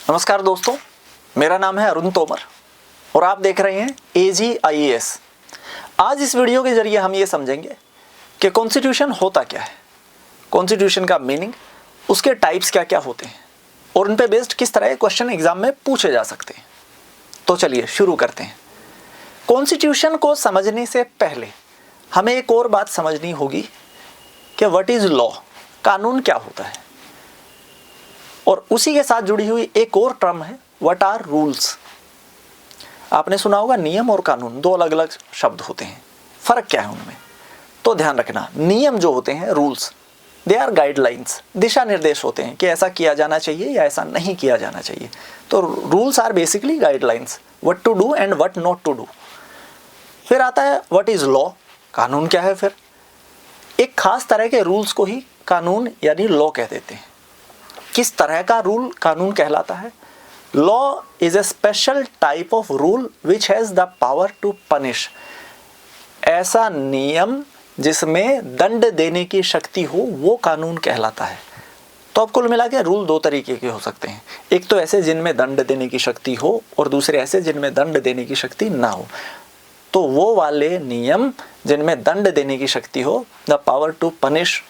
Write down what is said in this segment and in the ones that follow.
नमस्कार दोस्तों, मेरा नाम है अरुण तोमर और आप देख रहे हैं AGIAS। आज इस वीडियो के जरिए हम ये समझेंगे कि कॉन्स्टिट्यूशन होता क्या है, कॉन्स्टिट्यूशन का मीनिंग, उसके टाइप्स क्या क्या होते हैं और उन पे बेस्ड किस तरह के क्वेश्चन एग्जाम में पूछे जा सकते हैं। तो चलिए शुरू करते हैं। कॉन्स्टिट्यूशन को समझने से पहले हमें एक और बात समझनी होगी कि व्हाट इज लॉ, कानून क्या होता है, और उसी के साथ जुड़ी हुई एक और टर्म है व्हाट आर रूल्स। आपने सुना होगा नियम और कानून दो अलग अलग शब्द होते हैं, फर्क क्या है उनमें। तो ध्यान रखना, नियम जो होते हैं रूल्स, दे आर गाइडलाइंस, दिशा निर्देश होते हैं कि ऐसा किया जाना चाहिए या ऐसा नहीं किया जाना चाहिए। तो rules are basically guidelines, what to do and what not to do. फिर आता है व्हाट इज लॉ, कानून क्या है। फिर एक खास तरह के रूल्स को ही कानून यानी लॉ कह देते हैं। किस तरह का रूल कानून कहलाता है? Law is a special type of rule which has the power to punish. ऐसा नियम जिसमें दंड देने की शक्ति हो वो कानून कहलाता है। तो अब कुल मिला के रूल दो तरीके के हो सकते हैं, एक तो ऐसे जिनमें दंड देने की शक्ति हो और दूसरे ऐसे जिनमें दंड देने की शक्ति ना हो। तो वो वाले नियम जिनमें दंड देने की शक्ति हो, द पावर टू पनिश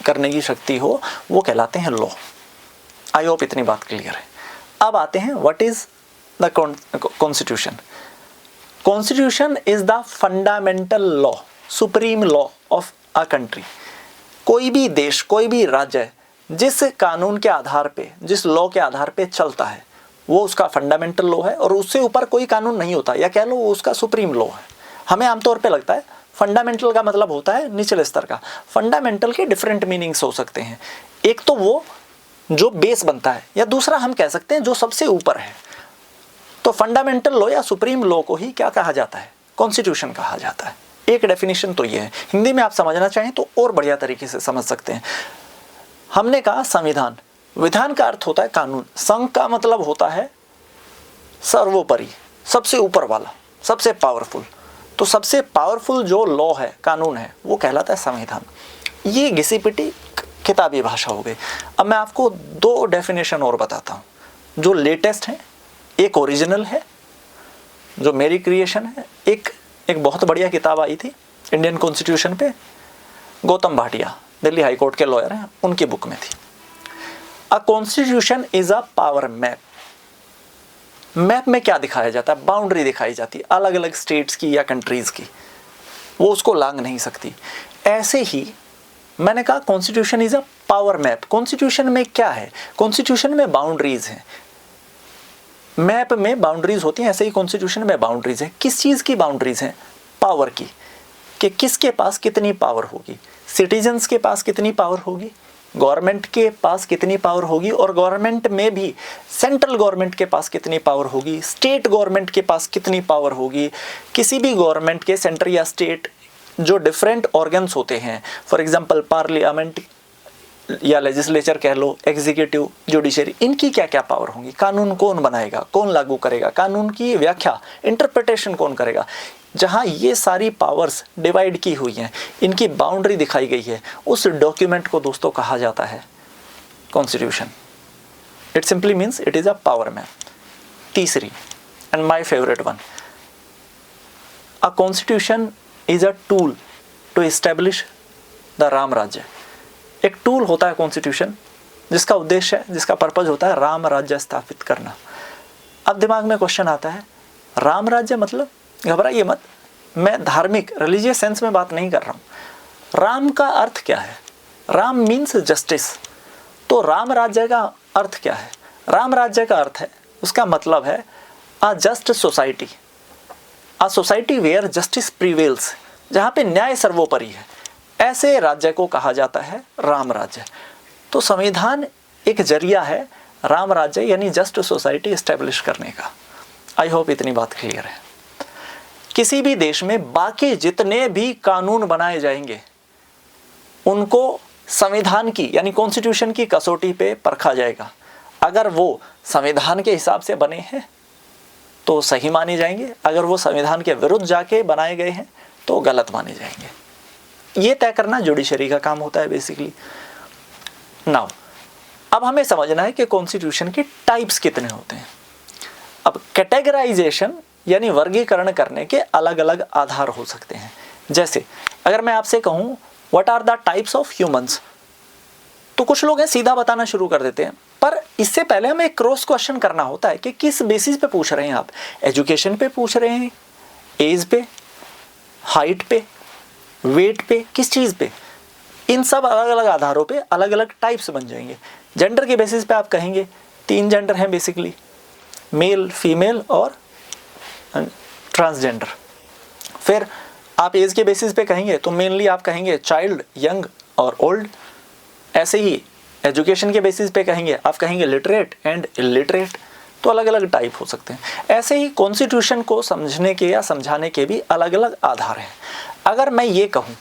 करने की शक्ति हो, वो कहलाते हैं लॉ। आई होप इतनी बात क्लियर है। अब आते हैं what is the constitution. Constitution is the fundamental law, supreme law of a country. कोई भी देश, कोई भी राज्य जिस कानून के आधार पे, जिस लॉ के आधार पे चलता है, वो उसका फंडामेंटल लॉ है और उससे ऊपर कोई कानून नहीं होता, या कह लो वो उसका सुप्रीम लॉ है। हमें आमतौर पे लगता है फंडामेंटल का मतलब होता है निचले स्तर का। फंडामेंटल के डिफरेंट मीनिंग्स हो सकते हैं। एक तो वो जो बेस बनता है, या दूसरा हम कह सकते हैं जो सबसे ऊपर है। तो फंडामेंटल लॉ या सुप्रीम लॉ को ही क्या कहा जाता है? कॉन्स्टिट्यूशन कहा जाता है। एक डेफिनेशन तो ये है। हिंदी में आप समझना चाहें तो और बढ़िया तरीके से समझ सकते हैं। हमने कहा संविधान, विधान का अर्थ होता है कानून, संघ का मतलब होता है सर्वोपरि, सबसे ऊपर वाला, सबसे पावरफुल। तो सबसे पावरफुल जो लॉ है, कानून है, वो कहलाता है संविधान। ये घिसी पिटी किताबी भाषा हो गई। अब मैं आपको दो डेफिनेशन और बताता हूँ जो लेटेस्ट है। एक ओरिजिनल है जो मेरी क्रिएशन है, एक बहुत बढ़िया किताब आई थी इंडियन कॉन्स्टिट्यूशन पे, गौतम भाटिया दिल्ली हाई कोर्ट के लॉयर हैं, उनकी बुक में थी। अ constitution is a power map. Map में क्या दिखाया जाता है? बाउंड्री दिखाई जाती है अलग अलग स्टेट्स की या कंट्रीज की, वो उसको लांघ नहीं सकती। ऐसे ही मैंने कहा constitution is a power map. Constitution में क्या है? कॉन्स्टिट्यूशन में बाउंड्रीज हैं। मैप में बाउंड्रीज होती हैं, ऐसे ही कॉन्स्टिट्यूशन में बाउंड्रीज हैं। किस चीज़ की बाउंड्रीज हैं? पावर की, कि किसके पास कितनी पावर होगी, सिटीजन्स के पास कितनी पावर होगी, गवर्नमेंट के पास कितनी पावर होगी, और गवर्नमेंट में भी सेंट्रल गवर्नमेंट के पास कितनी पावर होगी, स्टेट गवर्नमेंट के पास कितनी पावर होगी। किसी भी गवर्नमेंट के सेंटर या स्टेट जो डिफरेंट ऑर्गन्स होते हैं, फॉर एग्जांपल पार्लियामेंट या लेजिस्लेचर कह लो, एग्जीक्यूटिव, जुडिशरी, इनकी क्या क्या पावर होंगी, कानून कौन बनाएगा, कौन लागू करेगा, कानून की व्याख्या, इंटरप्रिटेशन कौन करेगा। जहाँ ये सारी पावर्स डिवाइड की हुई हैं, इनकी बाउंड्री दिखाई गई है, उस डॉक्यूमेंट को दोस्तों कहा जाता है constitution. It simply means it is a power map. तीसरी and my favourite one, a constitution is a tool to establish the Ram Rajya. एक टूल होता है कॉन्स्टिट्यूशन जिसका उद्देश्य है, जिसका पर्पज होता है राम राज्य स्थापित करना। अब दिमाग में क्वेश्चन आता है, राम राज्य मतलब? घबराइए मत, मैं धार्मिक रिलीजियस सेंस में बात नहीं कर रहा हूँ। राम का अर्थ क्या है? Ram means justice. तो राम राज्य का अर्थ क्या है? राम राज्य का अर्थ है, उसका मतलब है a just society, a society where justice prevails, जहाँ पे न्याय सर्वोपरि है, ऐसे राज्य को कहा जाता है राम राज्य। तो संविधान एक जरिया है राम राज्य यानी जस्ट सोसाइटी एस्टेब्लिश करने का। आई होप इतनी बात क्लियर है। किसी भी देश में बाकी जितने भी कानून बनाए जाएंगे उनको संविधान की यानी कॉन्स्टिट्यूशन की कसौटी पे परखा जाएगा। अगर वो संविधान के हिसाब से बने हैं तो सही माने जाएंगे, अगर वो संविधान के विरुद्ध जाके बनाए गए हैं तो गलत माने जाएंगे। ये तय करना जुडिशरी का काम होता है बेसिकली। नाउ अब हमें समझना है कि कॉन्स्टिट्यूशन के टाइप्स कितने होते हैं। अब कैटेगराइजेशन यानी वर्गीकरण करने के अलग अलग आधार हो सकते हैं। जैसे अगर मैं आपसे कहूं what are the types of humans, तो कुछ लोग हैं सीधा बताना शुरू कर देते हैं, पर इससे पहले हमें एक क्रॉस क्वेश्चन करना होता है कि किस बेसिस पे पूछ रहे हैं आप। एजुकेशन पे पूछ रहे हैं, एज पे, हाइट पे, वेट पे, किस चीज़ पे? इन सब अलग अलग आधारों पे अलग अलग टाइप्स बन जाएंगे। जेंडर के बेसिस पे आप कहेंगे 3 जेंडर हैं बेसिकली, मेल, फीमेल और ट्रांसजेंडर। फिर आप एज के बेसिस पे कहेंगे तो मेनली आप कहेंगे चाइल्ड, यंग और ओल्ड। ऐसे ही एजुकेशन के बेसिस पे कहेंगे आप कहेंगे लिटरेट एंड इलिटरेट। तो अलग अलग टाइप हो सकते हैं। ऐसे ही कॉन्स्टिट्यूशन को समझने के या समझाने के भी अलग अलग आधार हैं। अगर मैं ये कहूँ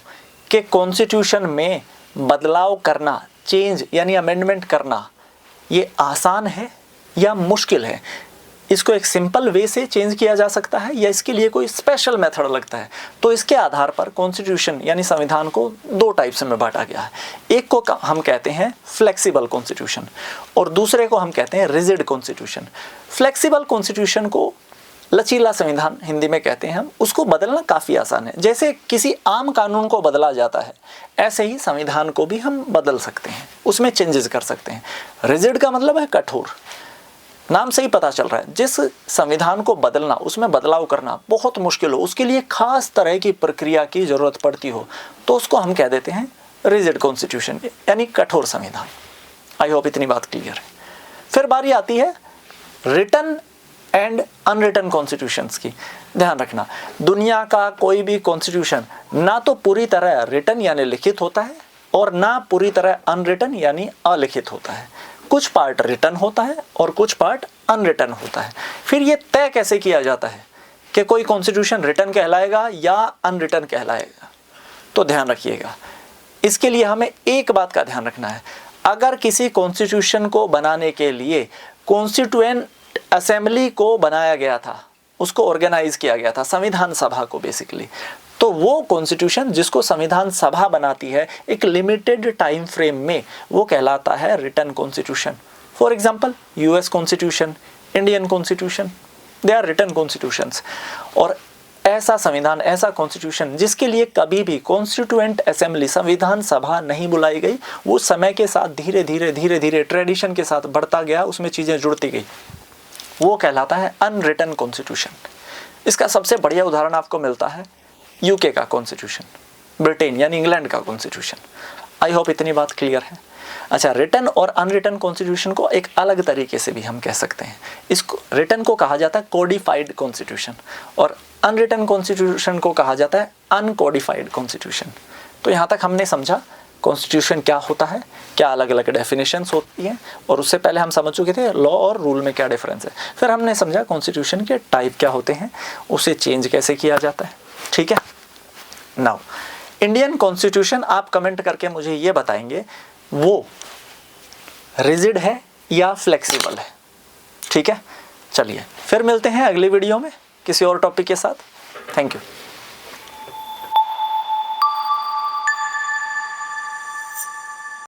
कि कॉन्स्टिट्यूशन में बदलाव करना, चेंज यानी अमेंडमेंट करना, ये आसान है या मुश्किल है, इसको एक सिंपल वे से चेंज किया जा सकता है या इसके लिए कोई स्पेशल मेथड लगता है, तो इसके आधार पर कॉन्स्टिट्यूशन यानी संविधान को 2 टाइप्स में बांटा गया है। एक को हम कहते हैं फ्लेक्सिबल कॉन्स्टिट्यूशन और दूसरे को हम कहते हैं रिजिड कॉन्स्टिट्यूशन। फ्लेक्सिबल कॉन्स्टिट्यूशन को लचीला संविधान हिंदी में कहते हैं हम, उसको बदलना काफ़ी आसान है। जैसे किसी आम कानून को बदला जाता है, ऐसे ही संविधान को भी हम बदल सकते हैं, उसमें चेंजेस कर सकते हैं। रिजिड का मतलब है कठोर, नाम से ही पता चल रहा है जिस संविधान को बदलना, उसमें बदलाव करना बहुत मुश्किल हो, उसके लिए खास तरह की प्रक्रिया की जरूरत पड़ती हो, तो उसको हम कह देते हैं रिजिड कॉन्स्टिट्यूशन यानी कठोर संविधान। आई होप इतनी बात क्लियर है। फिर बारी आती है रिटन एंड अनरिटन कॉन्स्टिट्यूशंस की। ध्यान रखना, दुनिया का कोई भी कॉन्स्टिट्यूशन ना तो पूरी तरह रिटन यानी लिखित होता है और ना पूरी तरह अनरिटन यानी अलिखित होता है। कुछ पार्ट रिटन होता है और कुछ पार्ट अनरिटन होता है। फिर ये तय कैसे किया जाता है कि कोई कॉन्स्टिट्यूशन रिटन कहलाएगा या अनरिटन कहलाएगा? तो ध्यान रखिएगा, इसके लिए हमें एक बात का ध्यान रखना है। अगर किसी कॉन्स्टिट्यूशन को बनाने के लिए कॉन्स्टिट्यूएंट असेंबली को बनाया गया था, उसको ऑर्गेनाइज किया गया था, संविधान सभा को बेसिकली, तो वो कॉन्स्टिट्यूशन जिसको संविधान सभा बनाती है एक लिमिटेड टाइम फ्रेम में, वो कहलाता है written constitution. For example US constitution, Indian constitution, they are written constitutions. और ऐसा संविधान, ऐसा कॉन्स्टिट्यूशन जिसके लिए कभी भी कॉन्स्टिट्यूएंट असेंबली, संविधान सभा नहीं बुलाई गई, वो समय के साथ धीरे धीरे ट्रेडिशन के साथ बढ़ता गया, उसमें चीज़ें जुड़ती गई, वो कहलाता है अनरिटन कॉन्स्टिट्यूशन। इसका सबसे बढ़िया उदाहरण आपको मिलता है यूके का कॉन्स्टिट्यूशन, ब्रिटेन यानी इंग्लैंड का कॉन्स्टिट्यूशन। आई होप इतनी बात क्लियर है। अच्छा, रिटन और अनरिटन कॉन्स्टिट्यूशन को एक अलग तरीके से भी हम कह सकते हैं। इसको रिटन को कहा जाता है कोडिफाइड कॉन्स्टिट्यूशन और अनरिटन कॉन्स्टिट्यूशन को कहा जाता है अनकोडिफाइड कॉन्स्टिट्यूशन। तो यहाँ तक हमने समझा कॉन्स्टिट्यूशन क्या होता है, क्या अलग अलग डेफिनेशंस होती हैं, और उससे पहले हम समझ चुके थे लॉ और रूल में क्या डिफरेंस है। फिर हमने समझा कॉन्स्टिट्यूशन के टाइप क्या होते हैं, उसे चेंज कैसे किया जाता है। ठीक है, नाउ इंडियन कॉन्स्टिट्यूशन आप कमेंट करके मुझे ये बताएंगे वो रिजिड है या फ्लेक्सिबल है। ठीक है, चलिए फिर मिलते हैं अगली वीडियो में किसी और टॉपिक के साथ। Thank you.